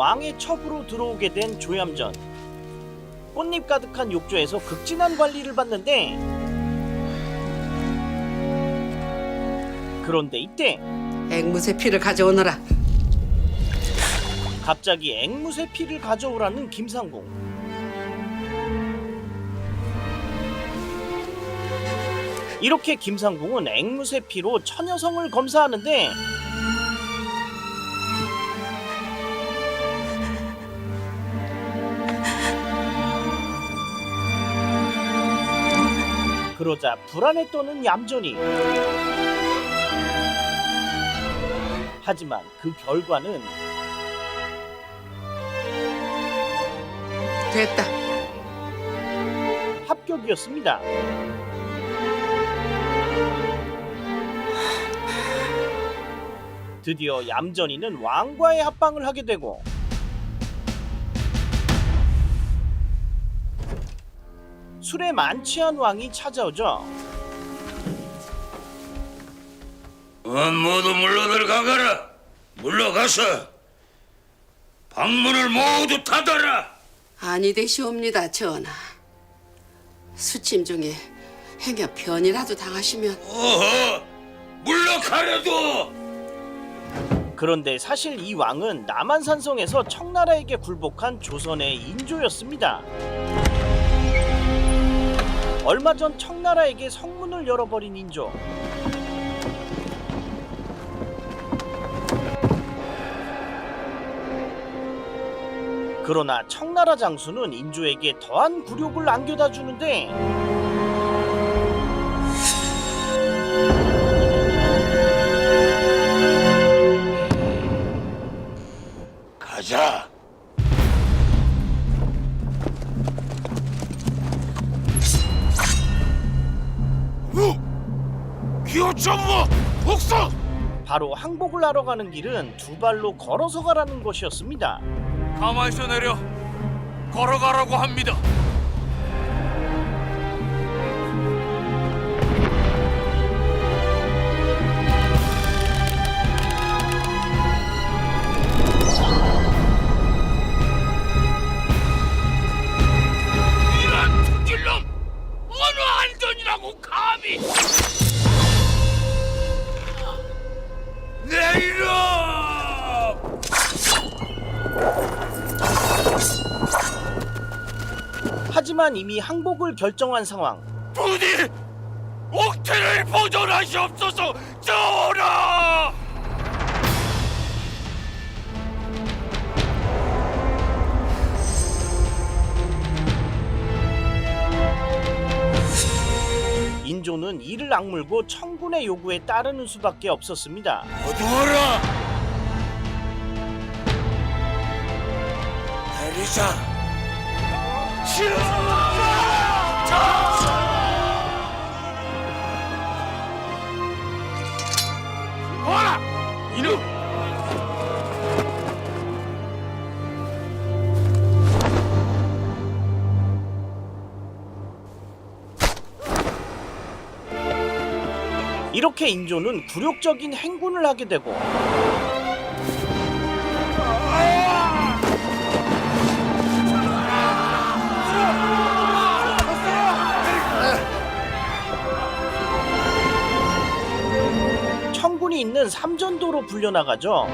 왕의 첩으로 들어오게 된 조얌전. 꽃잎 가득한 욕조에서 극진한 관리를 받는데, 그런데 이때 앵무새 피를 가져오너라. 갑자기 앵무새 피를 가져오라는 김상궁. 이렇게 김상궁은 앵무새 피로 처녀성을 검사하는데, 그러자 불안에 떠는 얌전이. 하지만 그 결과는 됐다. 합격이었습니다. 드디어 얌전이는 왕과의 합방을 하게 되고, 술에 만취한 왕이 찾아오죠. 모두 물러들어가거라. 물러가서 방문을 모두 닫아라. 아니 되시옵니다, 전하. 수침 중에 행여 변이라도 당하시면 어허, 물러가래도. 그런데 사실 이 왕은 남한산성에서 청나라에게 굴복한 조선의 인조였습니다. 얼마 전 청나라에게 성문을 열어버린 인조. 그러나 청나라 장수는 인조에게 더한 굴욕을 안겨다 주는데, 가자. 기호천무 복성. 바로 항복을 하러 가는 길은 두 발로 걸어서 가라는 것이었습니다. 가마에서 내려 걸어가라고 합니다. 이런 투질놈! 어느 안전이라고 감히! 내 이름! 하지만 이미 항복을 결정한 상황. 부디 옥태를 보존하시옵소서, 전하! 인조는 이를 악물고 청군의 요구에 따르는 수밖에 없었습니다. 어두워라! 내리자! 와라! 이놈! 이렇게 인조는 굴욕적인 행군을 하게 되고, 청군이 있는 삼전도로 불려나가죠.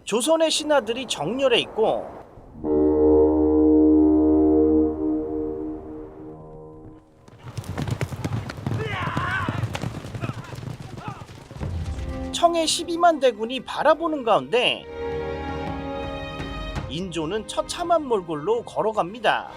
조선의 신하들이 정렬해 있고, 청의 12만 대군이 바라보는 가운데 인조는 처참한 몰골로 걸어갑니다.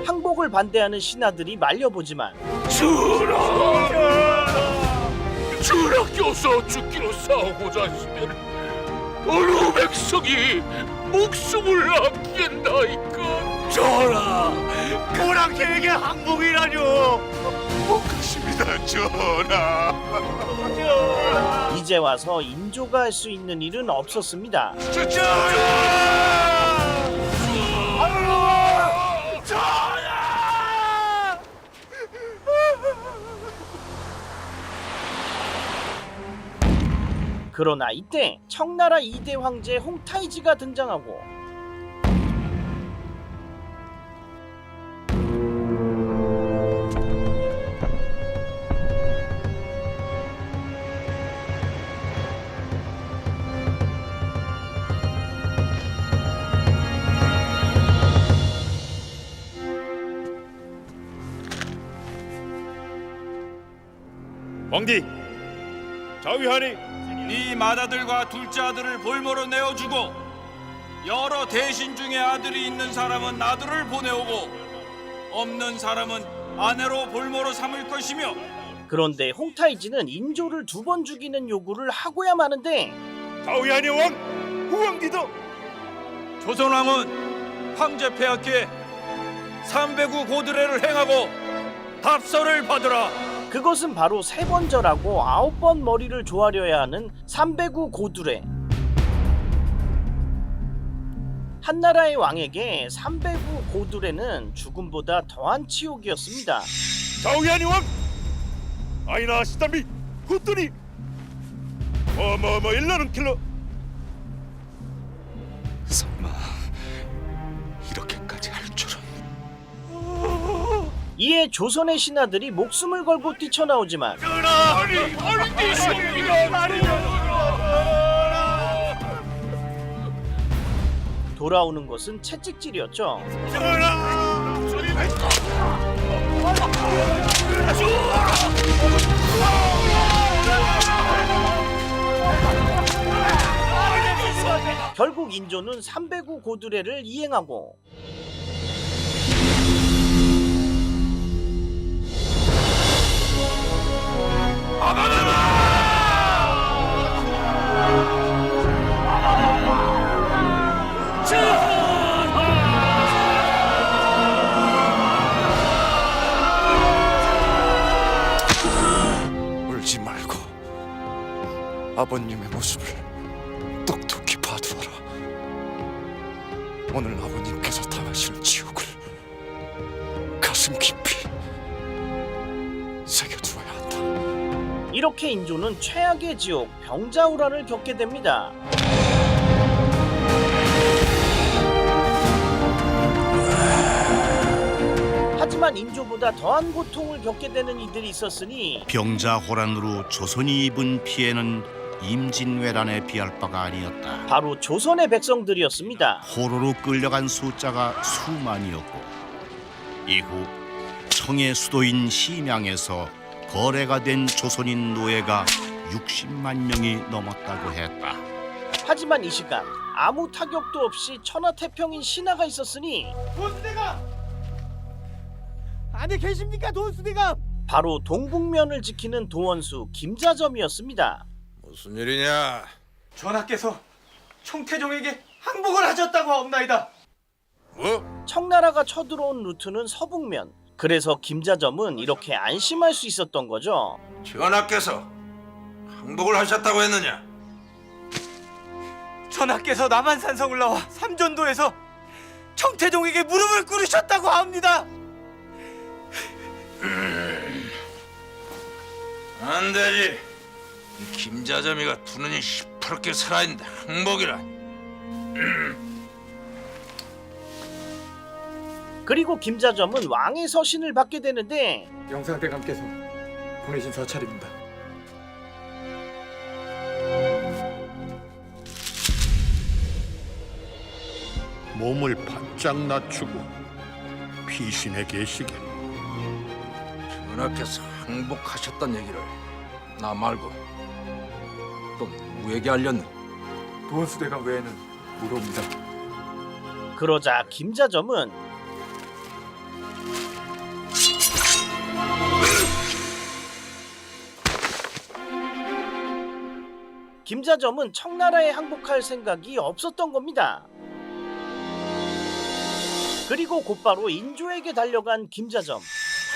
항복을 반대하는 신하들이 말려보지만 주락교서 죽기로 싸우고자 하시면 어느 백성이 목숨을 아끼겠나이까? 전하, 고랑캐에게 항복이라뇨. 행복하십니다, 전하. 이제 와서 인조가 할 수 있는 일은 없었습니다. 그러나 이때 청나라 2대 황제 홍타이지가 등장하고 왕디, 자위하니 네 맏아들과 둘째 아들을 볼모로 내어주고 여러 대신 중에 아들이 있는 사람은 아들을 보내오고 없는 사람은 아내로 볼모로 삼을 것이며 그런데 홍타이지는 인조를 2번 죽이는 요구를 하고야 마는데 자위하니 왕 후왕디도 조선왕은 황제 폐하께 309 고드레를 행하고 답서를 받으라. 그것은 바로 3번 절하고 9번 머리를 조아려야 하는 309 고두레. 한나라의 왕에게 309 고두레는 죽음보다 더한 치욕이었습니다. 자위하니 왕 아이나 시담비 후뚜니 일라는 킬러 설마 이렇게까지 할 줄은. 이에 조선의 신하들이 목숨을 걸고 뛰쳐나오지만 돌아오는 것은 채찍질이었죠. 결국 인조는 309 고두레를 이행하고 울지 말고 아버님의 모습을 똑똑히 봐두어라. 오늘 아버님께서 당하시는 지옥을 가슴 깊이 새겨두어야 한다. 이렇게 인조는 최악의 지옥 병자호란을 겪게 됩니다. 하지만 인조보다 더한 고통을 겪게 되는 이들이 있었으니 병자호란으로 조선이 입은 피해는 임진왜란에 비할 바가 아니었다. 바로 조선의 백성들이었습니다. 포로로 끌려간 숫자가 수만이었고 이후 청의 수도인 심양에서 거래가 된 조선인 노예가 60만 명이 넘었다고 했다. 하지만 이 시간 아무 타격도 없이 천하태평인 신하가 있었으니 돈수대감! 안에 계십니까, 돈수대감? 바로 동북면을 지키는 도원수 김자점이었습니다. 무슨 일이냐? 전하께서 청태종에게 항복을 하셨다고 하옵나이다. 뭐? 청나라가 쳐들어온 루트는 서북면. 그래서 김자점은 이렇게 안심할 수 있었던 거죠. 전하께서 항복을 하셨다고 했느냐? 전하께서 남한산성을 나와 삼전도에서 청태종에게 무릎을 꿇으셨다고 합니다. 안 되지. 이 김자점이가 두 눈이 시퍼렇게 살아있는데 항복이라. 그리고 김자점은 왕의 서신을 받게 되는데 영상대감께서 보내신 서찰입니다. 몸을 바짝 낮추고 피신해 계시게. 전하께서 항복하셨단 얘기를 나 말고 또 누구에게 알렸느냐? 도원수대감 외에는 모릅니다. 그러자 김자점은 김자점은 청나라에 항복할 생각이 없었던 겁니다. 그리고 곧바로 인조에게 달려간 김자점.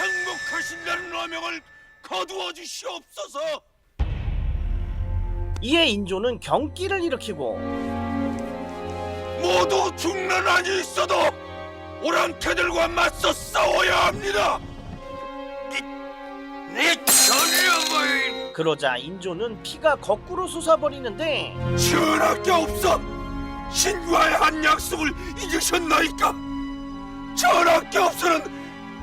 행복하신다는 어명을 거두어 주시옵소서. 이에 인조는 경기를 일으키고 모두 죽는 한이 있어도 오랑캐들과 맞서 싸워야 합니다. 내 전령을 그러자 인조는 피가 거꾸로 솟아버리는데 전하께 없어 신과의 한 약속을 잊으셨나이까? 전하께 없어는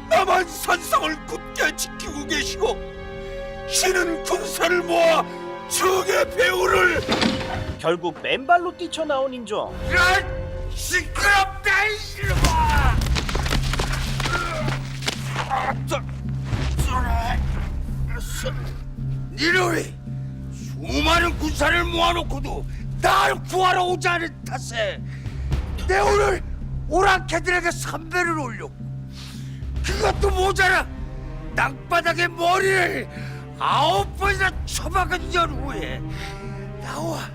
남한 산성을 굳게 지키고 계시고 신은 군사를 모아 적의 배후를 결국 맨발로 뛰쳐나온 인조. 이런 시끄럽다 이놈아! 니놈이 수많은 군사를 모아놓고도 날 구하러 오지 않은 탓에 내 오늘 오랑캐들에게 선배를 올렸고 그것도 모자라 땅바닥에 머리를 9번이나 쳐박은 연후에 나와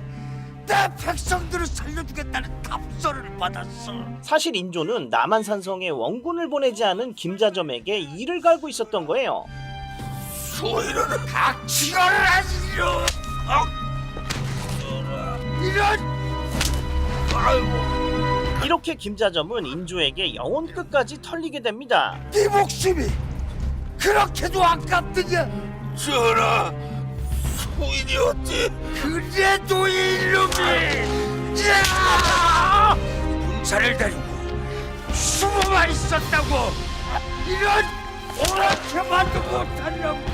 내 백성들을 살려주겠다는 답서를 받았어. 사실 인조는 남한산성에 원군을 보내지 않은 김자점에게 이를 갈고 있었던 거예요. 소인은 닥치거를 하시려. 이런. 아이고. 이렇게 김자점은 인조에게 영혼 끝까지 털리게 됩니다. 네 목숨이 그렇게도 아깝느냐? 전하, 소인이 어찌 그래도 이놈이 군사를 데리고 숨어만 있었다고 이런 오락해만도 못하려고.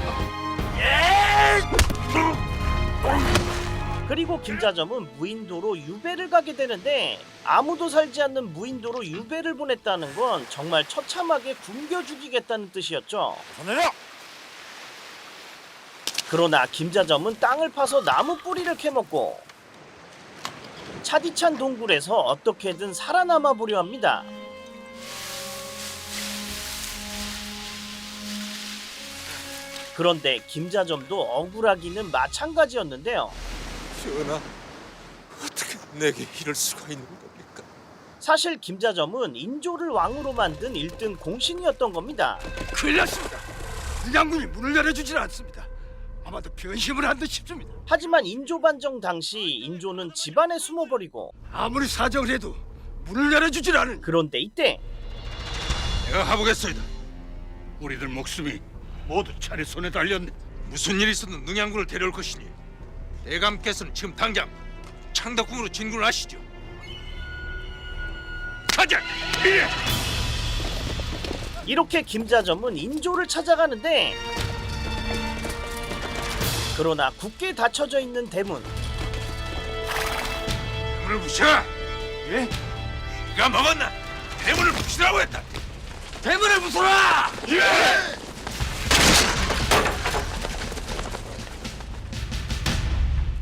그리고 김자점은 무인도로 유배를 가게 되는데 아무도 살지 않는 무인도로 유배를 보냈다는 건 정말 처참하게 굶겨 죽이겠다는 뜻이었죠. 그러나 김자점은 땅을 파서 나무 뿌리를 캐먹고 차디찬 동굴에서 어떻게든 살아남아 보려 합니다. 그런데 김자점도 억울하기는 마찬가지였는데요. 전하, 어떻게 내게 이럴 수가 있는 겁니까? 사실 김자점은 인조를 왕으로 만든 1등 공신이었던 겁니다. 큰일 났습니다. 양군이 문을 열어주질 않습니다. 아마도 변심을 한 듯 싶습니다. 하지만 인조 반정 당시 인조는 집안에 숨어버리고 아무리 사정을 해도 문을 열어주질 않은. 그런데 이때 내가 가보겠소이다. 우리들 목숨이 모두 차례 손에 달렸네. 무슨 일이 있어도 능양군을 데려올 것이니 대감께서는 지금 당장 창덕궁으로 진군을 하시죠. 가자. 이렇게 김자점은 인조를 찾아가는데 그러나 굳게 닫혀져 있는 대문. 대문을 부셔. 예? 네가 먹었나? 대문을 부시라고 했다. 대문을 부숴라. 예!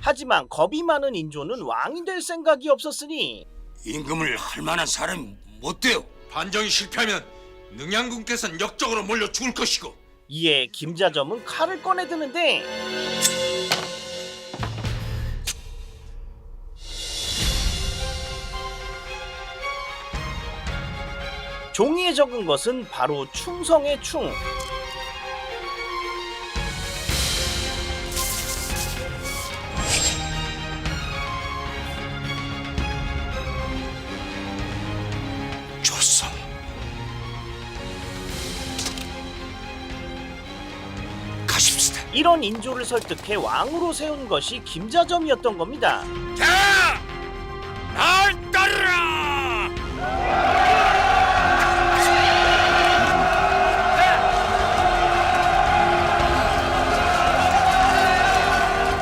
하지만 겁이 많은 인조는 왕이 될 생각이 없었으니 임금을 할 만한 사람이 못 돼요. 반정이 실패하면 능양군께서는 역적으로 몰려 죽을 것이고. 이에 김자점은 칼을 꺼내드는데 종이에 적은 것은 바로 충성의 충. 조선. 가십시다. 이런 인조를 설득해 왕으로 세운 것이 김자점이었던 겁니다. 자, 날 따르라.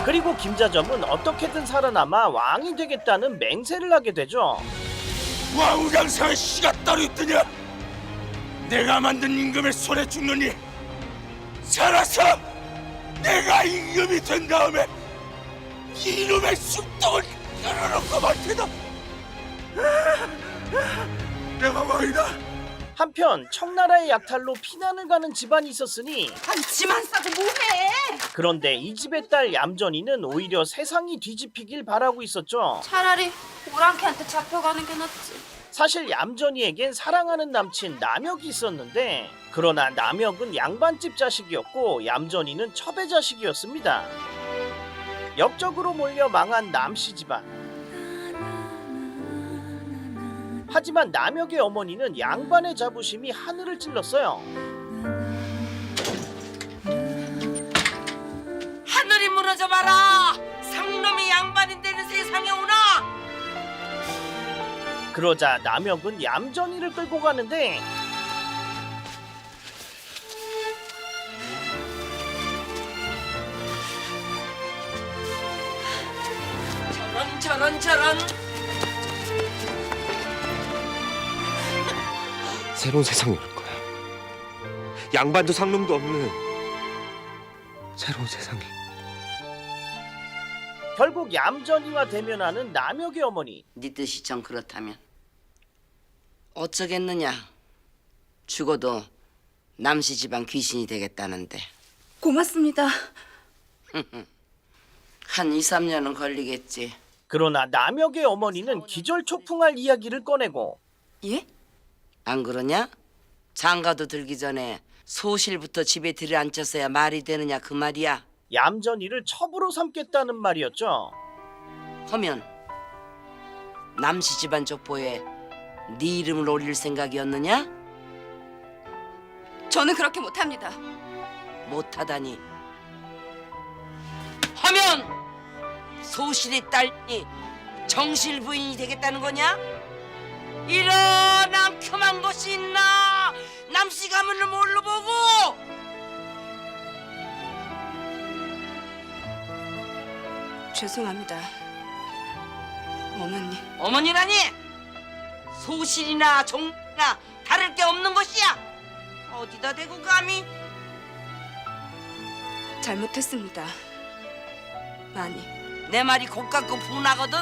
그리고 김자점은 어떻게든 살아남아 왕이 되겠다는 맹세를 하게 되죠. 왕장사의 씨가 따로 있더냐? 내가 만든 임금의 손에 죽느니 살아서 내가 임금이 된 다음에 이놈의 쑥떡을 열어놓고 말 테다. 내가 왕이다. 한편 청나라의 약탈로 피난을 가는 집안이 있었으니 지만 싸고 뭐해? 그런데 이 집의 딸 얌전이는 오히려 세상이 뒤집히길 바라고 있었죠. 차라리 오랑캐한테 잡혀가는 게 낫지. 사실 얌전이에겐 사랑하는 남친 남혁이 있었는데 그러나 남혁은 양반집 자식이었고 얌전이는 첩의 자식이었습니다. 역적으로 몰려 망한 남씨 집안. 하지만 남혁의 어머니는 양반의 자부심이 하늘을 찔렀어요. 하늘이 무너져 봐라. 상놈이 양반인데는 세상에 오나. 그러자 남혁은 얌전이를 끌고 가는데 저런. 새로운 세상이 올 거야. 양반도 상놈도 없는 새로운 세상이. 결국 얌전이와 대면하는 남혁의 어머니. 네 뜻이 정 그렇다면 어쩌겠느냐. 죽어도 남씨 집안 귀신이 되겠다는데. 고맙습니다. 한 2, 3년은 걸리겠지. 그러나 남혁의 어머니는 기절초풍할 이야기를 꺼내고 예? 안 그러냐? 장가도 들기 전에 소실부터 집에 들여앉혀서야 말이 되느냐 그 말이야. 얌전이를 첩으로 삼겠다는 말이었죠. 하면 남씨 집안 족보에 네 이름을 올릴 생각이었느냐? 저는 그렇게 못합니다. 못하다니. 하면 소실의 딸이 정실 부인이 되겠다는 거냐? 이런 앙큼한 것이 있나? 남씨 가문을 뭘로 보고? 죄송합니다. 어머니. 어머니라니? 소실이나 종이나 다를 게 없는 것이야. 어디다 대고 감히? 잘못했습니다. 많이. 내 말이 곱갖고 분하거든.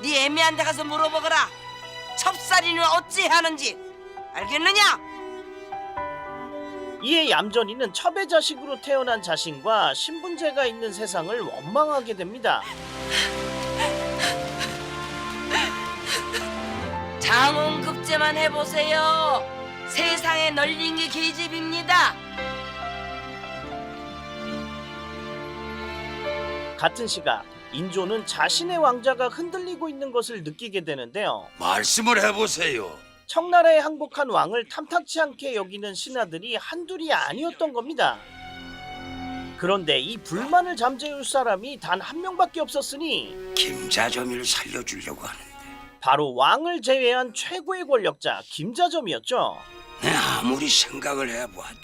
네 애매한 데 가서 물어보거라. 첩살이는 어찌 하는지 알겠느냐? 이에 얌전이는 첩의 자식으로 태어난 자신과 신분제가 있는 세상을 원망하게 됩니다. 장원급제만 해보세요. 세상에 널린 게 계집입니다. 같은 시각 인조는 자신의 왕자가 흔들리고 있는 것을 느끼게 되는데요. 말씀을 해보세요. 청나라에 항복한 왕을 탐탁치 않게 여기는 신하들이 한둘이 아니었던 겁니다. 그런데 이 불만을 잠재울 사람이 단 한 명밖에 없었으니 김자점을 살려주려고 하는데 바로 왕을 제외한 최고의 권력자 김자점이었죠. 내 아무리 생각을 해봐도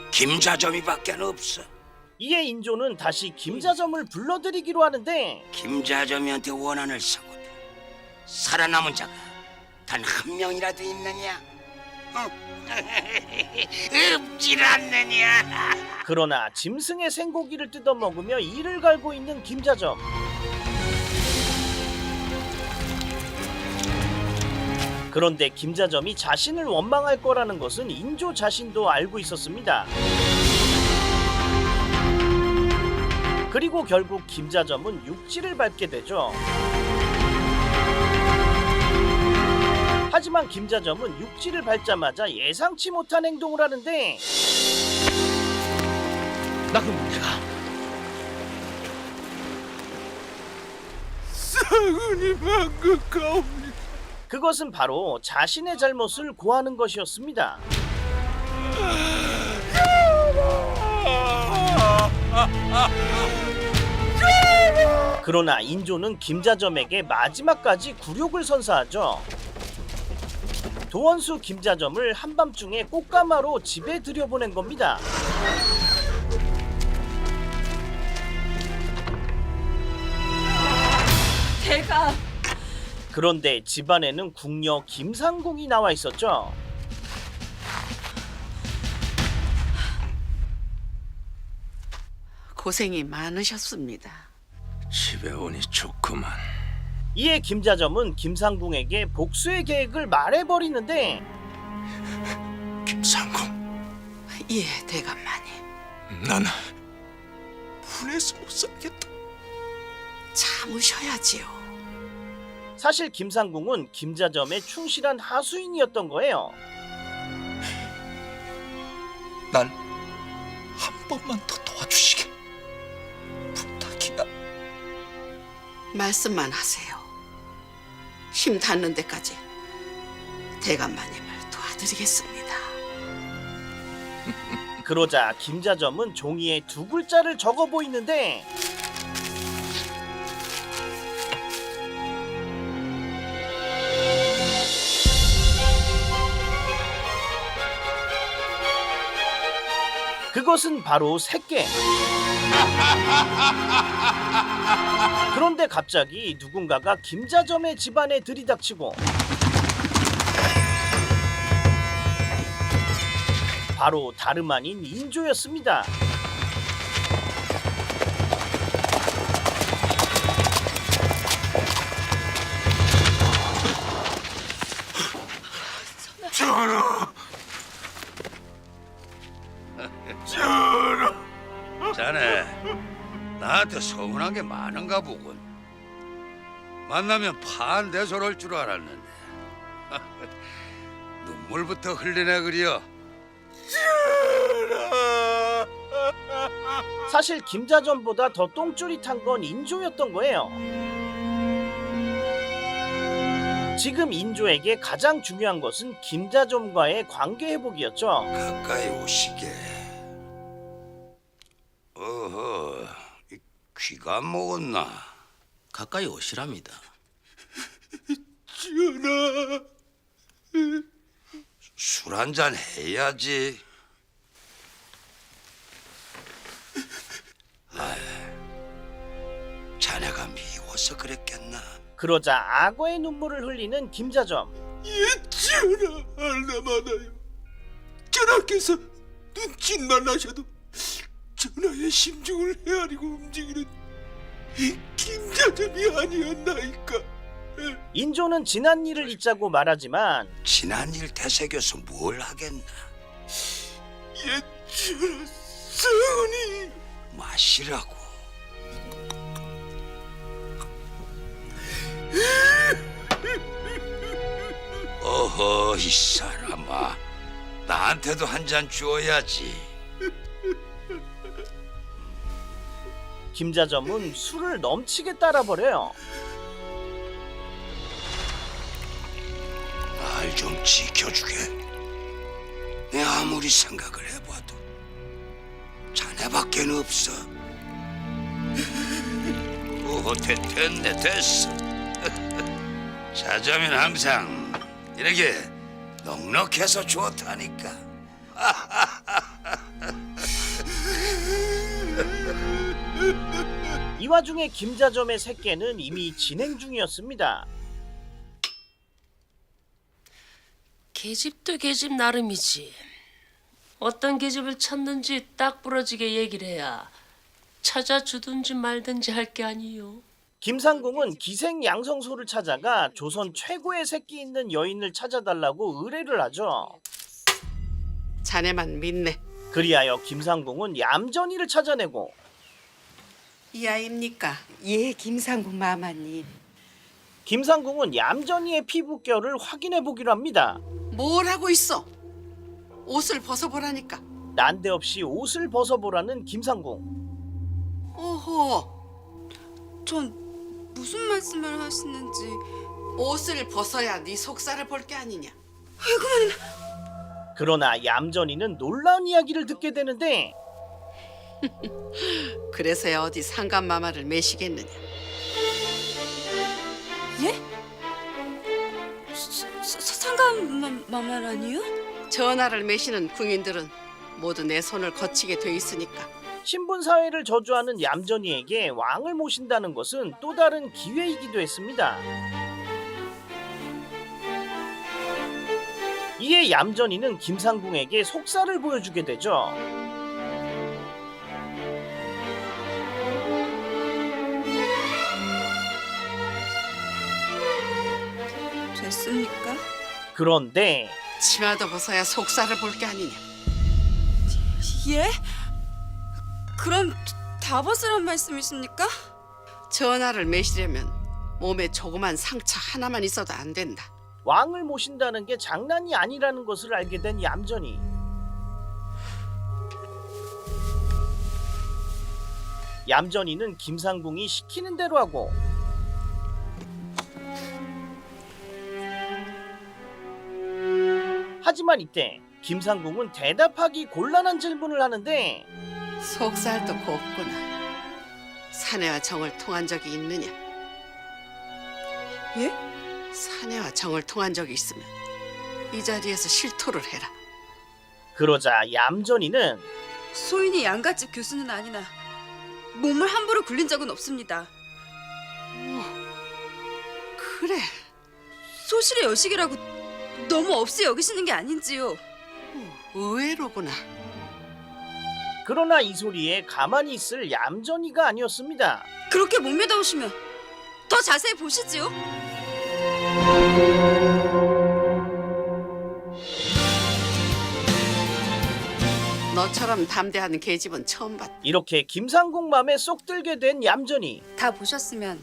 김자점이밖에 없어. 이에 인조는 다시 김자점을 불러들이기로 하는데 김자점이한테 원한을 서거든 살아남은 자가 단 한 명이라도 있느냐? 없질 않느냐? 그러나 짐승의 생고기를 뜯어먹으며 이를 갈고 있는 김자점. 그런데 김자점이 자신을 원망할 거라는 것은 인조 자신도 알고 있었습니다. 그리고 결국 김자점은 육지를 밟게 되죠. 하지만 김자점은 육지를 밟자마자 예상치 못한 행동을 하는데 나 그럼 내가 사은이 방금 가옵니다. 그것은 바로 자신의 잘못을 고하는 것이었습니다. 그러나 인조는 김자점에게 마지막까지 굴욕을 선사하죠. 도원수 김자점을 한밤중에 꽃가마로 집에 들여보낸 겁니다. 제가 그런데 집안에는 궁녀 김상궁이 나와 있었죠. 고생이 많으셨습니다. 집에 오니 좋구만. 이에 김자점은 김상궁에게 복수의 계획을 말해버리는데 김상궁, 예, 대감마님. 난 분해서 못 살겠다. 참으셔야지요. 사실 김상궁은 김자점의 충실한 하수인이었던 거예요. 날 한 번만 더 도와주시게. 부탁이야. 말씀만 하세요. 힘 닿는 데까지 대감마님을 도와드리겠습니다. 그러자 김자점은 종이에 두 글자를 적어 보이는데 그것은 바로 새깨. 그런데 갑자기 누군가가 김자점의 집안에 들이닥치고 바로 다름 아닌 인조였습니다. 전하! 자네 나한테 서운한 게 많은가 보군. 만나면 판대소할 줄 알았는데 눈물부터 흘리네 그려. 사실 김자점보다 더 똥줄이 탄 건 인조였던 거예요. 지금 인조에게 가장 중요한 것은 김자점과의 관계 회복이었죠. 가까이 오시게. 어허, 귀가 안 먹었나? 가까이 오시랍니다. 전하, 술 한잔 해야지. 자네가 미워서 그랬겠나? 그러자 악어의 눈물을 흘리는 김자점. 전하, 알나마나요. 전하께서 눈짓만 하셔도 전하의 심중을 헤아리고 움직이는 김자점이 아니었나이까. 인조는 지난 일을 잊자고 말하지만 지난 일 되새겨서 뭘 하겠나? 전하, 성은이 마시라고. 어허, 이 사람아, 나한테도 한 잔 주어야지. 김자점은 술을 넘치게 따라버려요. 날 좀 지켜주게. 내 아무리 생각을 해봐도 자네밖에 없어. 오, 됐네, 됐어. 자자면 항상 이렇게 넉넉해서 좋다니까. 이 와중에 김자점의 새깨는 이미 진행 중이었습니다. 계집도 계집 나름이지. 어떤 계집을 찾는지 딱 부러지게 얘기를 해야 찾아주든지 말든지 할 게 아니요. 김상궁은 기생양성소를 찾아가 조선 최고의 새끼 있는 여인을 찾아달라고 의뢰를 하죠. 자네만 믿네. 그리하여 김상궁은 얌전이를 찾아내고 이 아입니까? 예, 김상궁 마마님. 김상궁은 얌전이의 피부결을 확인해 보기로 합니다. 뭘 하고 있어? 옷을 벗어보라니까. 난데없이 옷을 벗어보라는 김상궁. 오호. 전 무슨 말씀을 하시는지. 옷을 벗어야 네 속살을 볼 게 아니냐. 그러나 얌전이는 놀라운 이야기를 듣게 되는데 그래서야 어디 상간마마를 매시겠느냐. 예? 상감마마라니요? 전하를 매시는 궁인들은 모두 내 손을 거치게 돼 있으니까. 신분사회를 저주하는 얌전이에게 왕을 모신다는 것은 또 다른 기회이기도 했습니다. 이에 얌전이는 김상궁에게 속살을 보여주게 되죠. 됐습니까? 그런데 치마도 벗어야 속살을 볼 게 아니냐. 예? 그럼 다 벗으란 말씀이십니까? 전하를 매시려면 몸에 조그만 상처 하나만 있어도 안 된다. 왕을 모신다는 게 장난이 아니라는 것을 알게 된 얌전이. 얌전이는 김상궁이 시키는 대로 하고 하지만 이때 김상궁은 대답하기 곤란한 질문을 하는데 속살도 곱구나. 사내와 정을 통한 적이 있느냐? 예? 사내와 정을 통한 적이 있으면 이 자리에서 실토를 해라. 그러자 얌전이는 소인이 양갓집 교수는 아니나 몸을 함부로 굴린 적은 없습니다. 그래. 소실의 여식이라고 너무 없이 여기시는 게 아닌지요. 의외로구나. 그러나 이 소리에 가만히 있을 얌전이가 아니었습니다. 그렇게 못 믿어오시면 더 자세히 보시지요. 너처럼 담대한 계집은 처음 봤다. 이렇게 김상궁 맘에 쏙 들게 된 얌전이. 다 보셨으면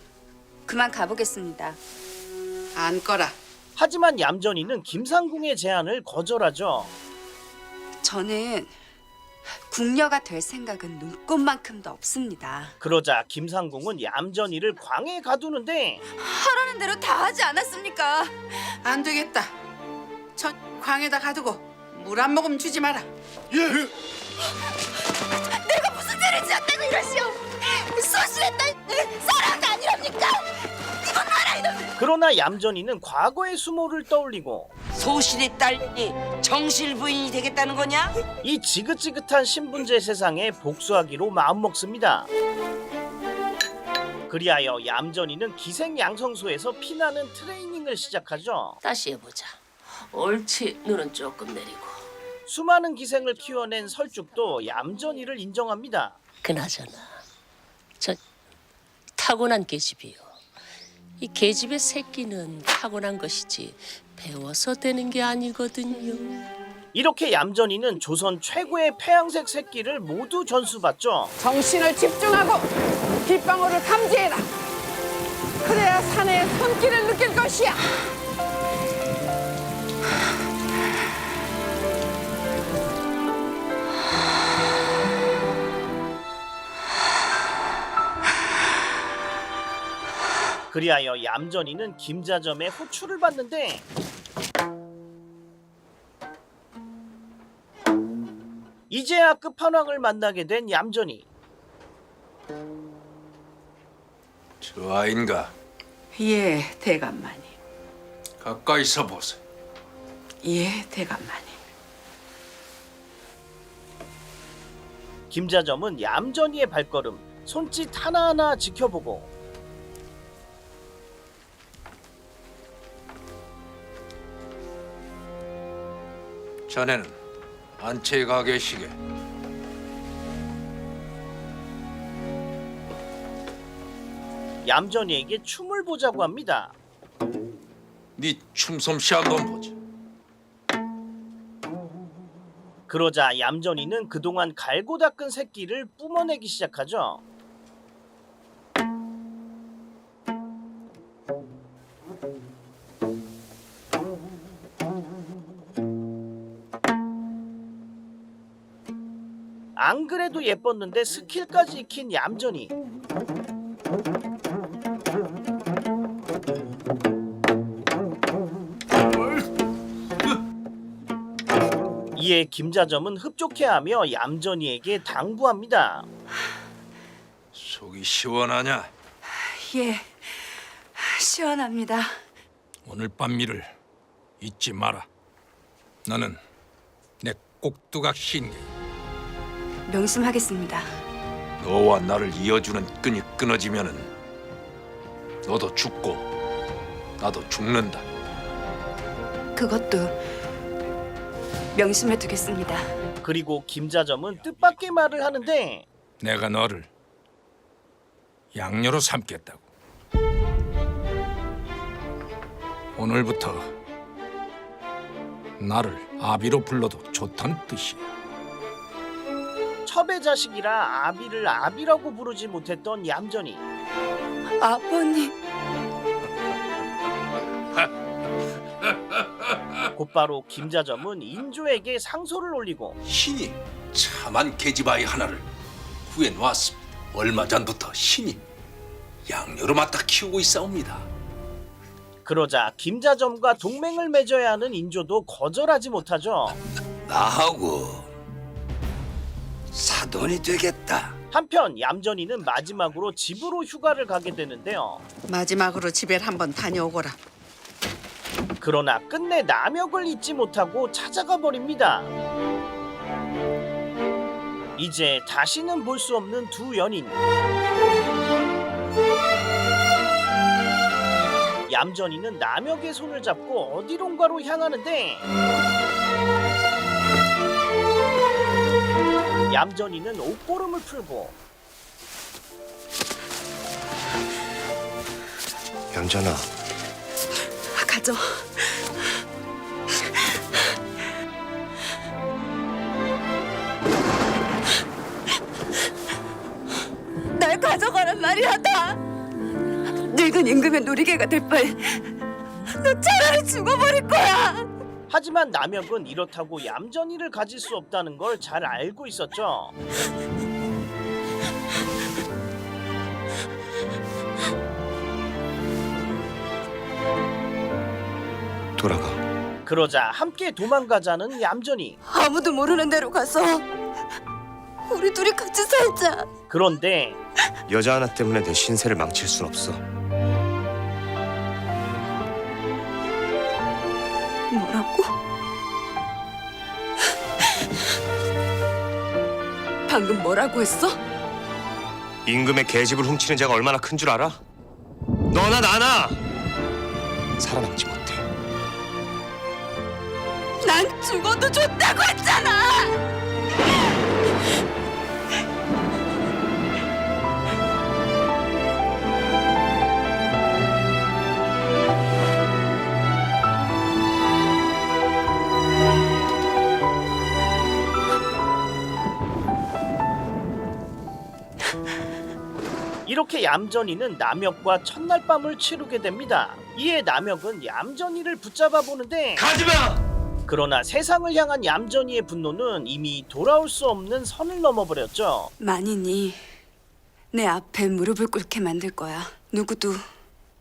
그만 가보겠습니다. 앉거라. 하지만 얌전이는 김상궁의 제안을 거절하죠. 저는 궁녀가 될 생각은 눈꼽만큼도 없습니다. 그러자 김상궁은 얌전이를 광에 가두는데 하라는 대로 다 하지 않았습니까? 안 되겠다. 저 광에다 가두고 물 한 모금 주지 마라. 내가 무슨 죄를 지었다고 이러시오? 소실의 딸 사람도 아니랍니까? 이건 나라 이놈. 그러나 얌전이는 과거의 수모를 떠올리고 소실의 딸이 정실 부인이 되겠다는 거냐? 이 지긋지긋한 신분제 세상에 복수하기로 마음먹습니다. 그리하여 얌전이는 기생양성소에서 피나는 트레이닝을 시작하죠. 다시 해보자. 옳지. 눈은 조금 내리고. 수많은 기생을 키워낸 설죽도 얌전이를 인정합니다. 그나저나 저 타고난 계집이요. 이 계집의 새끼는 타고난 것이지 배워서 되는 게 아니거든요. 이렇게 얌전이는 조선 최고의 폐양색 새끼를 모두 전수받죠. 정신을 집중하고 빗방울을 감지해라. 그래야 사내의 손길을 느낄 것이야. 그리하여 얌전이는 김자점의 호출을 받는데 이제야 끝판왕을 만나게 된 얌전이. 저 아인가 예, 대감마님. 가까이서 보세요. 예, 대감마님. 김자점은 얌전이의 발걸음, 손짓 하나하나 지켜보고 자네는 안채에 가 계시게. 얌전이에게 춤을 보자고 합니다. 네 춤솜씨 한번 보자. 그러자 얌전이는 그동안 갈고 닦은 새끼를 뿜어내기 시작하죠. 안 그래도 예뻤는데 스킬까지 익힌 얌전이. 이에 김자점은 흡족해하며 얌전이에게 당부합니다. 속이 시원하냐? 예, 시원합니다. 오늘 밤 일을 잊지 마라. 너는 내 꼭두각 신계. 명심하겠습니다. 너와 나를 이어주는 끈이 끊어지면은 너도 죽고 나도 죽는다. 그것도 명심해 두겠습니다. 그리고 김자점은 뜻밖의 말을 하는데 내가 너를 양녀로 삼겠다고. 오늘부터 나를 아비로 불러도 좋다는 뜻이야. 첩의 자식이라 아비를 아비라고 부르지 못했던 얌전이. 아버님. 곧바로 김자점은 인조에게 상소를 올리고 신이 참한 계집아이 하나를 구해놓았습니다. 얼마 전부터 신이 양녀로 맡아 키우고 있사옵니다. 그러자 김자점과 동맹을 맺어야 하는 인조도 거절하지 못하죠. 나하고 사돈이 되겠다. 한편 얌전이는 마지막으로 집으로 휴가를 가게 되는데요. 마지막으로 집에 한번 다녀오거라. 그러나 끝내 남역을 잊지 못하고 찾아가 버립니다. 이제 다시는 볼 수 없는 두 연인. 얌전이는 남역의 손을 잡고 어디론가로 향하는데 얌전이는 옷보름을 풀고 얌전아, 가져. 날 가져가란 말이야 다. 늙은 임금의 놀이개가 될 바에 너 차라리 죽어버릴 거야. 하지만 남역은 이렇다고 얌전이를 가질 수 없다는 걸 잘 알고 있었죠. 돌아가. 그러자 함께 도망가자는 얌전이. 아무도 모르는 데로 가서 우리 둘이 같이 살자. 그런데 여자 하나 때문에 내 신세를 망칠 순 없어. 뭐라고? 방금 뭐라고 했어? 임금의 계집을 훔치는 자가 얼마나 큰 줄 알아? 너나 나나 살아남지 못해. 난 죽어도 좋다고 했잖아. 이렇게 얌전이는 남역과 첫날 밤을 치르게 됩니다. 이에 남역은 얌전이를 붙잡아 보는데 가지마! 그러나 세상을 향한 얌전이의 분노는 이미 돌아올 수 없는 선을 넘어버렸죠. 만인이 내 앞에 무릎을 꿇게 만들 거야. 누구도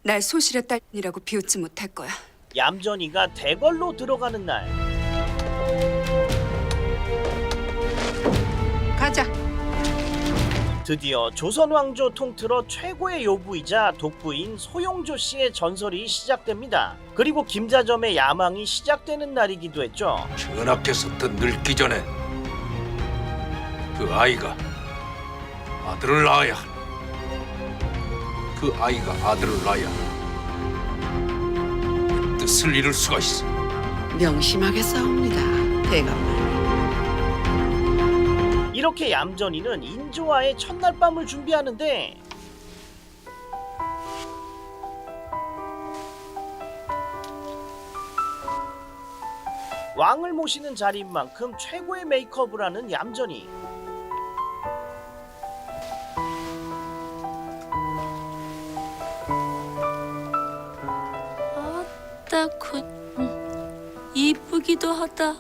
날 소실의 딸이라고 비웃지 못할 거야. 얌전이가 대궐로 들어가는 날 가자. 드디어 조선 왕조 통틀어 최고의 요부이자 독부인 소용조 씨의 전설이 시작됩니다. 그리고 김자점의 야망이 시작되는 날이기도 했죠. 전하께서 더 늙기 전에 그 아이가 아들을 낳아야 한다. 그 아이가 아들을 낳아야 그 뜻을 이룰 수가 있어. 명심하게 싸웁니다, 대감을. 이렇게 얌전이는 인조와의 첫날 밤을 준비하는데 왕을 모시는 자리인 만큼 최고의 메이크업을 하는 얌전이. 아따 이쁘기도 하다.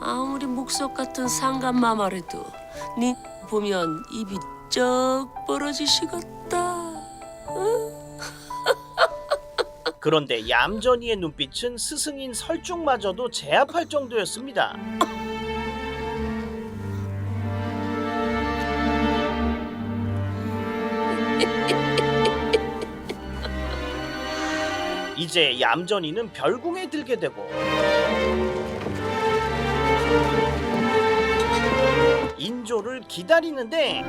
아무리 목석 같은 상간마마래도 니 보면 입이 쩍 벌어지시겠다. 그런데 얌전이의 눈빛은 스승인 설중마저도 제압할 정도였습니다. 이제 얌전이는 별궁에 들게 되고 인조를 기다리는데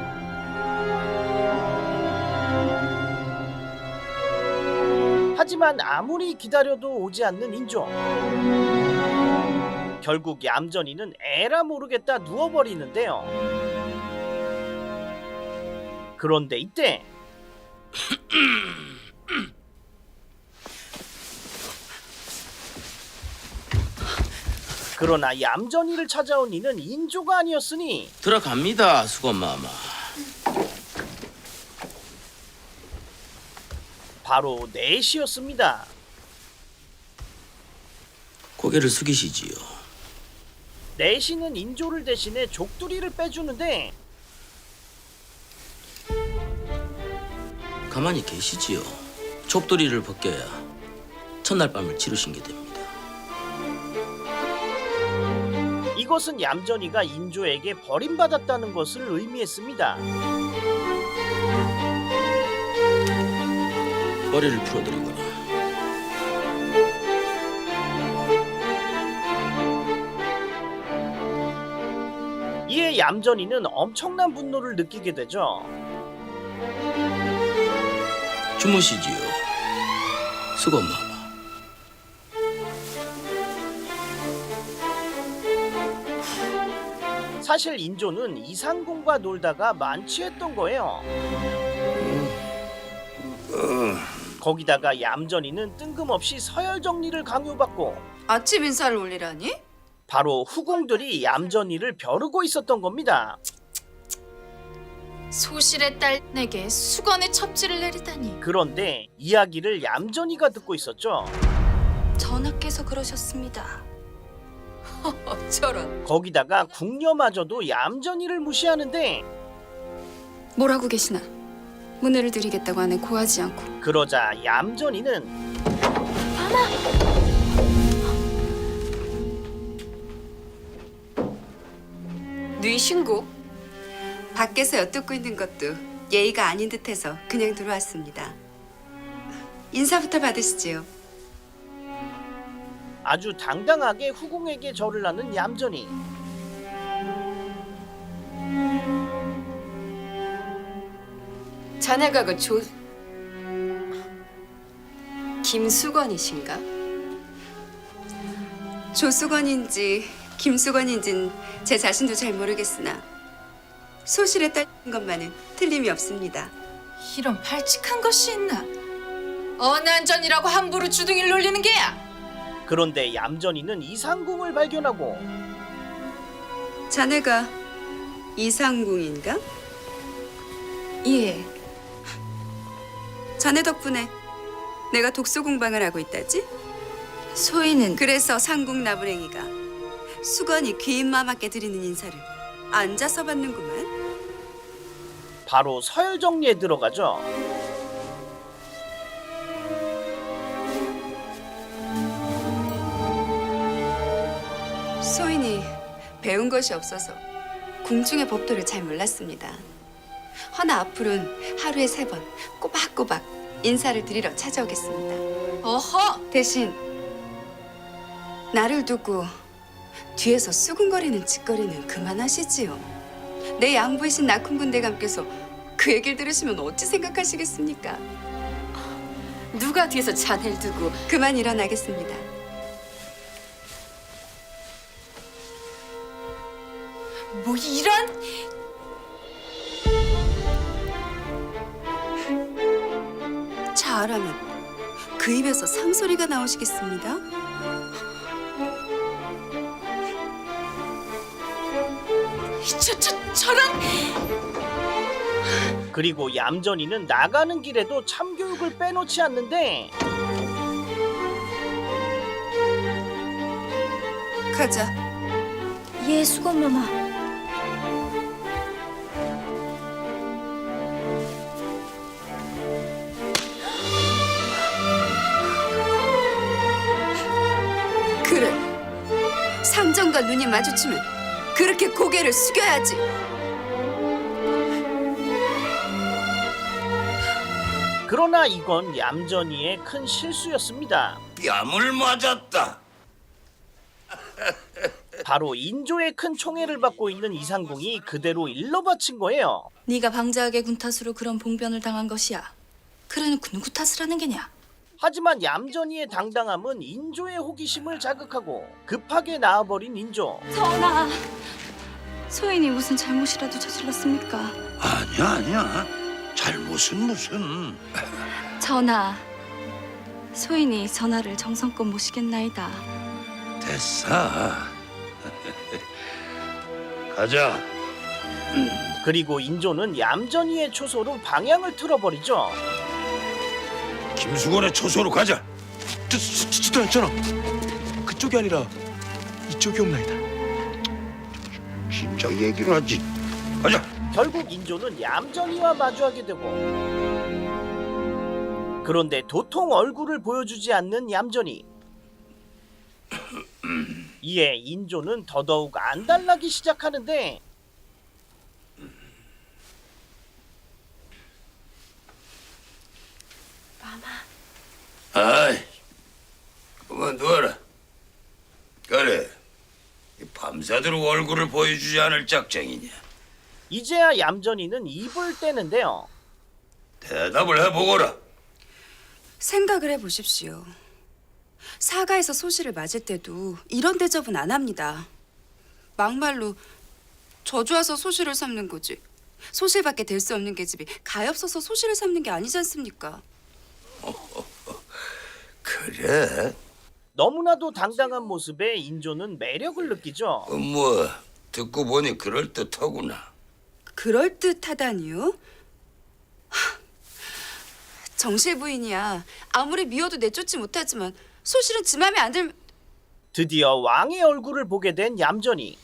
하지만 아무리 기다려도 오지 않는 인조. 결국 얌전이는 에라 모르겠다 누워버리는데요. 그런데 이때 그러나 얌전이를 찾아온 이는 인조가 아니었으니 들어갑니다, 수건마마. 바로 넷이었습니다. 고개를 숙이시지요. 내시는 인조를 대신해 족두리를 빼주는데 가만히 계시지요. 족도리를 벗겨야 첫날 밤을 지루신 게 됩니다. 이것은 얌전이가 인조에게 버림받았다는 것을 의미했습니다. 머리를 풀어드리거나 이에 얌전이는 엄청난 분노를 느끼게 되죠. 주무시지요. 수건마마. 사실 인조는 이상궁과 놀다가 만취했던 거예요. 거기다가 얌전이는 뜬금없이 서열 정리를 강요받고 아침 인사를 올리라니? 바로 후궁들이 얌전이를 벼르고 있었던 겁니다. 소실의 딸에게 수건의 첩지를 내리다니. 그런데 이야기를 얌전이가 듣고 있었죠. 전하께서 그러셨습니다. 저런. 거기다가 궁녀마저도 얌전이를 무시하는데 뭐라고 계시나? 문의를 드리겠다고 하네 고하지 않고. 그러자 얌전이는 네 신고? 밖에서 엿듣고 있는 것도 예의가 아닌 듯해서 그냥 들어왔습니다. 인사부터 받으시지요. 아주 당당하게 후궁에게 절을 하는 얌전이. 자네가 그 김수건이신가? 조수건인지 김수건인진 제 자신도 잘 모르겠으나 소실에 딸린 것만은 틀림이 없습니다. 이런 발칙한 것이 있나? 언안전이라고 함부로 주둥이를 놀리는 게야. 그런데 얌전이는 이상궁을 발견하고 자네가 이상궁인가? 예. 자네 덕분에 내가 독서 공방을 하고 있다지? 소인은 그래서 상궁 나부랭이가 수건이 귀인 마마께 드리는 인사를 앉아서 받는구만. 바로 서열 정리에 들어가죠. 소인이 배운 것이 없어서 궁중의 법도를 잘 몰랐습니다. 허나 앞으로는 하루에 3번 꼬박꼬박 인사를 드리러 찾아오겠습니다. 어허! 대신 나를 두고 뒤에서 수군거리는 짓거리는 그만하시지요. 내 양부이신 낙훈군 대감께서 그 얘기를 들으시면 어찌 생각하시겠습니까? 누가 뒤에서 자네를 두고 그만 일어나겠습니다. 뭐 이런... 잘하면 그 입에서 상소리가 나오시겠습니다. 저런... 그리고 얌전이는 나가는 길에도 참교육을 빼놓지 않는데 가자. 예, 수건마마. 그래. 상정과 눈이 마주치면 그렇게 고개를 숙여야지. 그러나 이건 얌전이의 큰 실수였습니다. 뺨을 맞았다. 바로 인조의 큰 총애를 받고 있는 이상궁이 그대로 일러바친 거예요. 네가 방자하게 군 탓으로 그런 봉변을 당한 것이야. 그래놓고 누구 탓을 하는 게냐? 하지만 얌전이의 당당함은 인조의 호기심을 자극하고 급하게 나와버린 인조. 전하, 소인이 무슨 잘못이라도 저질렀습니까? 아니야. 잘못은 무슨. 전하, 소인이 전하를 정성껏 모시겠나이다. 됐어. 가자. 그리고 인조는 얌전이의 초소로 방향을 틀어버리죠. 김수건의 초소로 가자. 했잖아. 그 저쪽이 아니라 이쪽이옵나이다. 진짜 얘기를 하지. 가자. 결국 인조는 얌전이와 마주하게 되고, 그런데 도통 얼굴을 보여주지 않는 얌전이. 이에 인조는 더더욱 안달나기 시작하는데, 아이, 그만둬라. 그래, 밤새도록 얼굴을 보여주지 않을 작정이냐? 이제야 얌전이는 입을 떼는데요. 대답을 해보거라. 생각을 해보십시오. 사가에서 소시를 맞을 때도 이런 대접은 안 합니다. 막말로 저주와서 소시를 삼는 거지. 소실밖에 될 수 없는 계집이 가엾어서 소시를 삼는 게 아니지 않습니까? 그래? 너무나도 당당한 모습에 인조는 매력을 느끼죠. 뭐 듣고 보니 그럴듯하구나. 그럴듯하다니요? 정실 부인이야. 아무리 미워도 내쫓지 못하지만 소실은 지 맘에 안 들면. 드디어 왕의 얼굴을 보게 된 얌전이.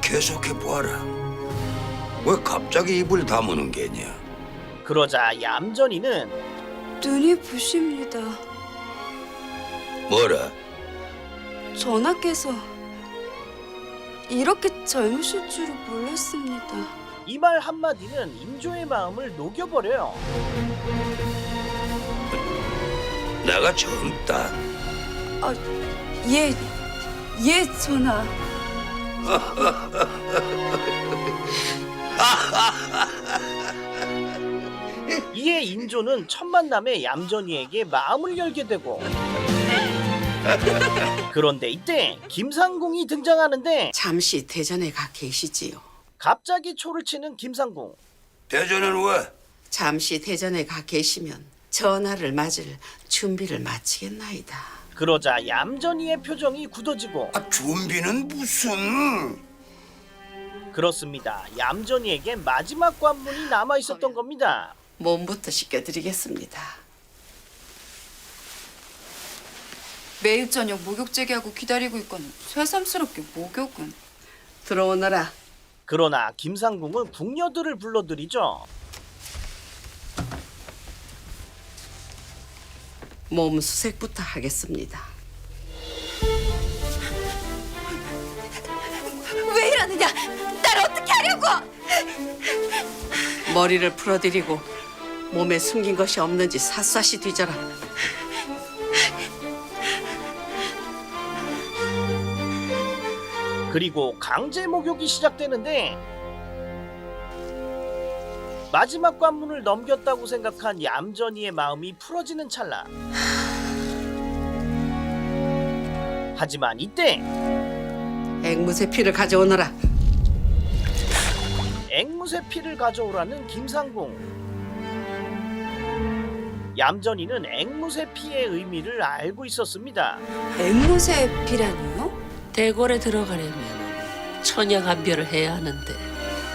계속해 보아라. 왜 갑자기 입을 다무는 게냐? 그러자 얌전이는 눈이 부십니다. 뭐라? 전하께서 이렇게 젊으실 줄은 몰랐습니다. 이 말 한마디는 인조의 마음을 녹여버려요. 내가 젊다. 예, 전하. 이에 인조는 첫 만남에 얌전이에게 마음을 열게 되고, 그런데 이때 김상궁이 등장하는데 잠시 대전에 가 계시지요. 갑자기 초를 치는 김상궁. 대전은 왜? 잠시 대전에 가 계시면 전하를 맞을 준비를 마치겠나이다. 그러자 얌전이의 표정이 굳어지고, 준비는 무슨? 그렇습니다. 얌전이에게 마지막 관문이 남아 있었던 겁니다. 몸부터 씻겨드리겠습니다. 매일 저녁 목욕 제기하고 기다리고 있거든. 새삼스럽게 목욕은. 들어오너라. 그러나 김상궁은 궁녀들을 불러들이죠. 몸 수색부터 하겠습니다. 왜 이러느냐? 날 어떻게 하려고? 머리를 풀어드리고 몸에 숨긴 것이 없는지 샅샅이 뒤져라. 그리고 강제 목욕이 시작되는데, 마지막 관문을 넘겼다고 생각한 얌전이의 마음이 풀어지는 찰나. 하지만 이때 앵무새 피를 가져오너라. 앵무새 피를 가져오라는 김상궁. 얌전이는 앵무새 피의 의미를 알고 있었습니다. 앵무새 피라니요? 대궐에 들어가려면 처녀감별을 해야 하는데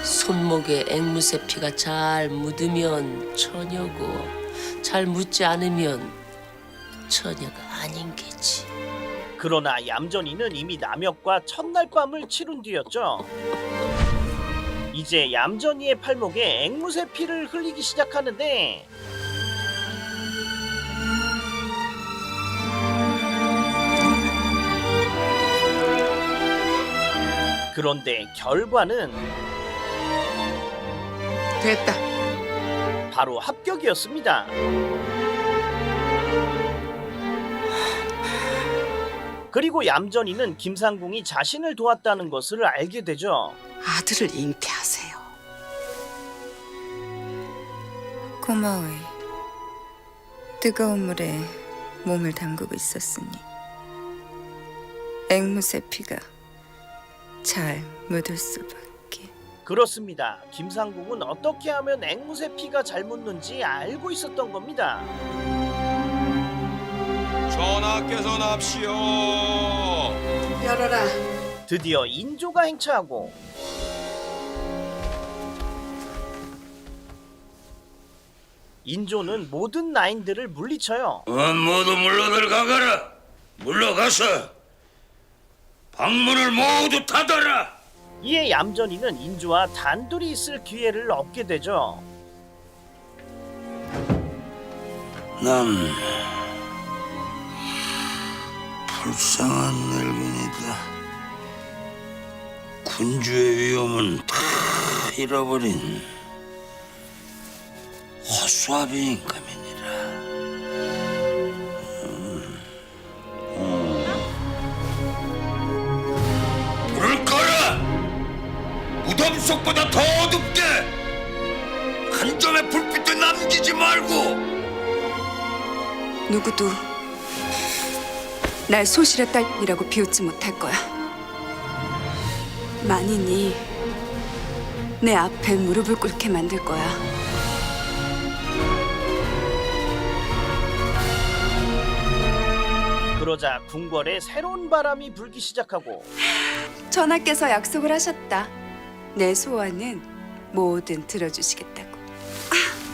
손목에 앵무새 피가 잘 묻으면 처녀고 잘 묻지 않으면 처녀가 아닌 게지. 그러나 얌전이는 이미 남역과 첫날 밤을 치룬 뒤였죠. 이제 얌전이의 팔목에 앵무새 피를 흘리기 시작하는데, 그런데 결과는 됐다. 바로 합격이었습니다. 그리고 얌전이는 김상궁이 자신을 도왔다는 것을 알게 되죠. 아들을 잉태하세요. 고마워요. 뜨거운 물에 몸을 담그고 있었으니 앵무새 피가 잘 묻을 수밖에. 그렇습니다. 김상궁은 어떻게 하면 앵무새 피가 잘 묻는지 알고 있었던 겁니다. 전하께서 납시오. 열어라. 드디어 인조가 행차하고, 인조는 모든 나인들을 물리쳐요. 모두 물러들 가거라. 물러가서 방문을 모두 닫아라. 이에 얌전이는 인조와 단둘이 있을 기회를 얻게 되죠. 난 불쌍한 늙은이다. 군주의 위엄은 다 잃어버린 허수아비 인감이니라. 불을 꺼라. 무덤 속보다 더 어둡게. 한 점의 불빛도 남기지 말고. 누구도 날 소실의 딸이라고 비웃지 못할 거야. 만인이 내 앞에 무릎을 꿇게 만들 거야. 그러자 궁궐에 새로운 바람이 불기 시작하고 전하께서 약속을 하셨다. 내 소원은 뭐든 들어주시겠다고.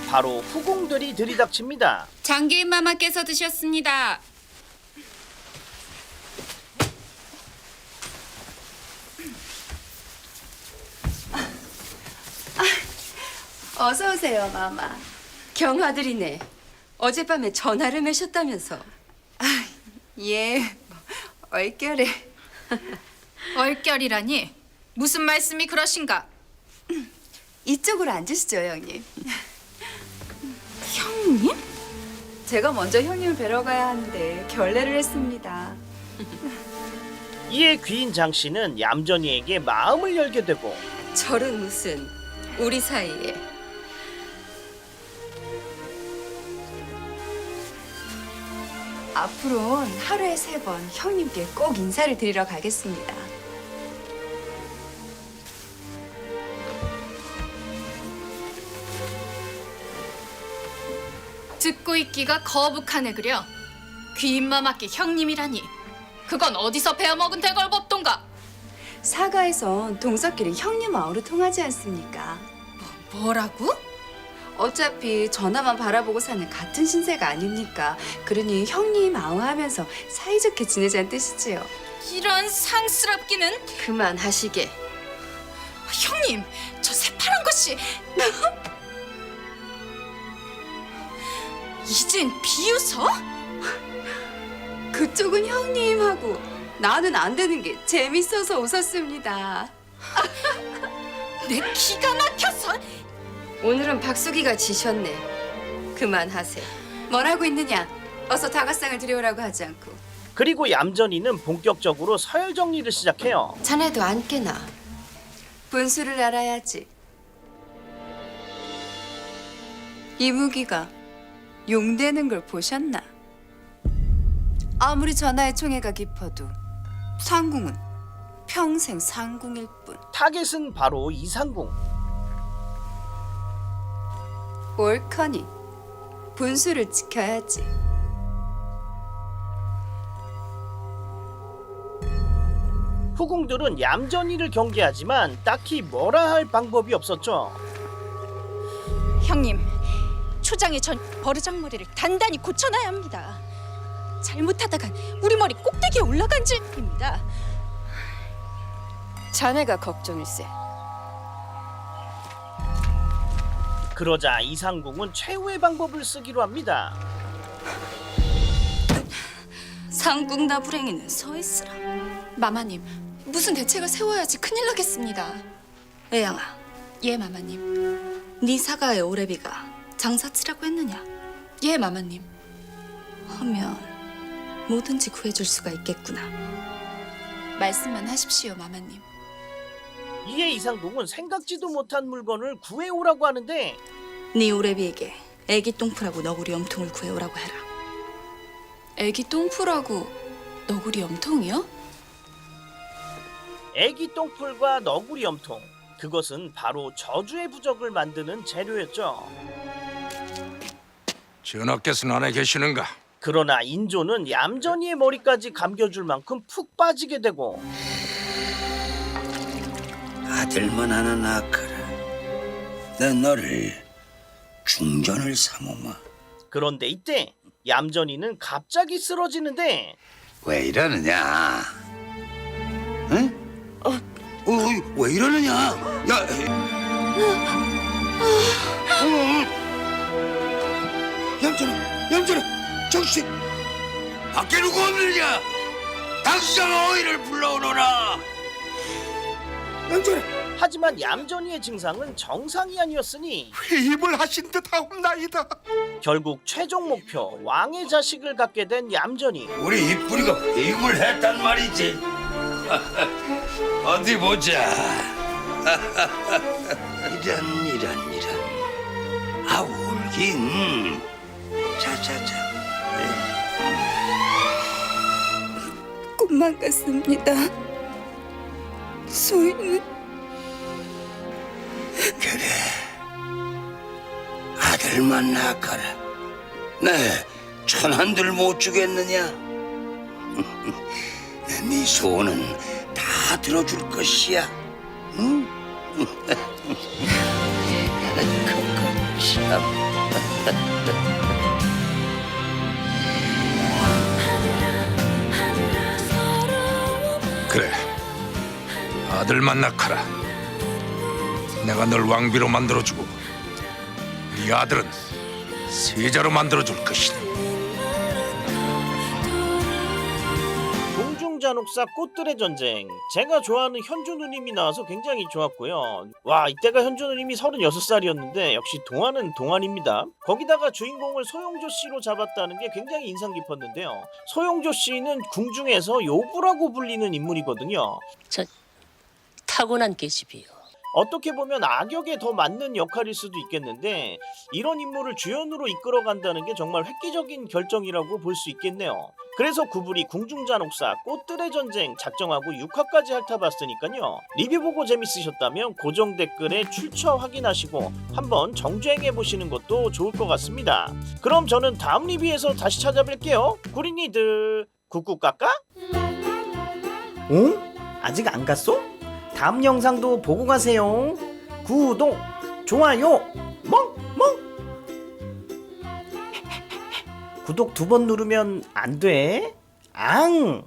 바로 후궁들이 들이닥칩니다. 장기인 마마께서 드셨습니다. 어서 오세요, 마마. 경아들이네. 어젯밤에 전화를 매셨다면서. 예, 얼결에. 얼결이라니? 무슨 말씀이 그러신가? 이쪽으로 앉으시죠, 형님. 형님? 제가 먼저 형님을 뵈러 가야 하는데 결례를 했습니다. 이에 귀인 장씨는 얌전이에게 마음을 열게 되고 절은 무슨 우리 사이에. 앞으로는 하루에 3번 형님께 꼭 인사를 드리러 가겠습니다. 듣고 있기가 거북하네 그려. 귀인마마께 형님이라니. 그건 어디서 배워먹은 대걸법동가? 사가에선 동서끼리 형님 아우로 통하지 않습니까? 뭐라고? 어차피 전하만 바라보고 사는 같은 신세가 아닙니까? 그러니 형님 아우하면서 사이좋게 지내자는 뜻이지요. 이런 상스럽기는. 그만하시게. 형님, 저 새파란 것이 이젠 비웃어? 그쪽은 형님하고 나는 안 되는 게 재밌어서 웃었습니다. 내 기가 막혀서. 오늘은 박수기가 지셨네. 그만하세요. 뭘 하고 있느냐? 어서 다가상을 들여오라고 하지 않고. 그리고 얌전이는 본격적으로 서열 정리를 시작해요. 자네도 안 깨나. 분수를 알아야지. 이무기가 용되는 걸 보셨나? 아무리 전하의 총애가 깊어도 상궁은 평생 상궁일 뿐. 타겟은 바로 이상궁. 옳거니 분수를 지켜야지. 후궁들은 얌전이를 경계하지만 딱히 뭐라 할 방법이 없었죠. 형님, 초장의 전 버르장머리를 단단히 고쳐놔야 합니다. 잘못하다간 우리 머리 꼭대기에 올라간 줄입니다. 자네가 걱정일세. 그러자 이상궁은 최후의 방법을 쓰기로 합니다. 상궁다 불행이는 서 있으라. 마마님, 무슨 대책을 세워야지 큰일 나겠습니다. 애양아, 예, 마마님. 네 사가의 오래비가 장사치라고 했느냐? 예, 마마님. 하면 뭐든지 구해줄 수가 있겠구나. 말씀만 하십시오, 마마님. 이에 이상궁은 생각지도 못한 물건을 구해오라고 하는데 네 오래비에게 애기 똥풀하고 너구리 염통을 구해오라고 해라. 애기 똥풀하고 너구리 염통이요? 애기 똥풀과 너구리 염통, 그것은 바로 저주의 부적을 만드는 재료였죠. 전하께서는 안에 계시는가? 그러나 인조는 얌전이의 머리까지 감겨줄 만큼 푹 빠지게 되고 아들만 하나 낳거라. 내 너를 중전을 삼으마. 그런데 이때 얌전이는 갑자기 쓰러지는데 왜 이러느냐? 응? 왜 이러느냐? 야, 얌전아, 정신. 밖에 누구 없느냐? 당장 어이를 불러오너라. 얌전아. 하지만 얌전이의 증상은 정상이 아니었으니 회임을 하신 듯하옵나이다. 결국 최종 목표 왕의 자식을 갖게 된 얌전이. 우리 이뿌리가 회임을 했단 말이지. 어디 보자. 이런. 아, 울긴. 자. 꿈만 같습니다. 소희는 그래. 아들만 낳아라. 네, 천한들 못 주겠느냐? 네 소원은 다 들어줄 것이야. 응? 참. 그래, 아들만 낳거라. 내가 널 왕비로 만들어주고 네 아들은 세자로 만들어줄 것이다. 궁중잔혹사 꽃들의 전쟁. 제가 좋아하는 현주 누님이 나와서 굉장히 좋았고요. 와, 이때가 현주 누님이 36살이었는데 역시 동안은 동안입니다. 거기다가 주인공을 소용조 씨로 잡았다는 게 굉장히 인상 깊었는데요. 소용조 씨는 궁중에서 요부라고 불리는 인물이거든요. 저 타고난 계집이요. 어떻게 보면 악역에 더 맞는 역할일 수도 있겠는데 이런 인물을 주연으로 이끌어간다는 게 정말 획기적인 결정이라고 볼 수 있겠네요. 그래서 구불이 궁중잔혹사 꽃들의 전쟁 작정하고 6화까지 핥아봤으니까요. 리뷰 보고 재밌으셨다면 고정 댓글에 출처 확인하시고 한번 정주행해보시는 것도 좋을 것 같습니다. 그럼 저는 다음 리뷰에서 다시 찾아뵐게요. 구린이들 굿굿 깎까? 응? 아직 안 갔어? 다음 영상도 보고 가세요. 구독, 좋아요, 멍멍. 구독 2번 누르면 안 돼. 앙.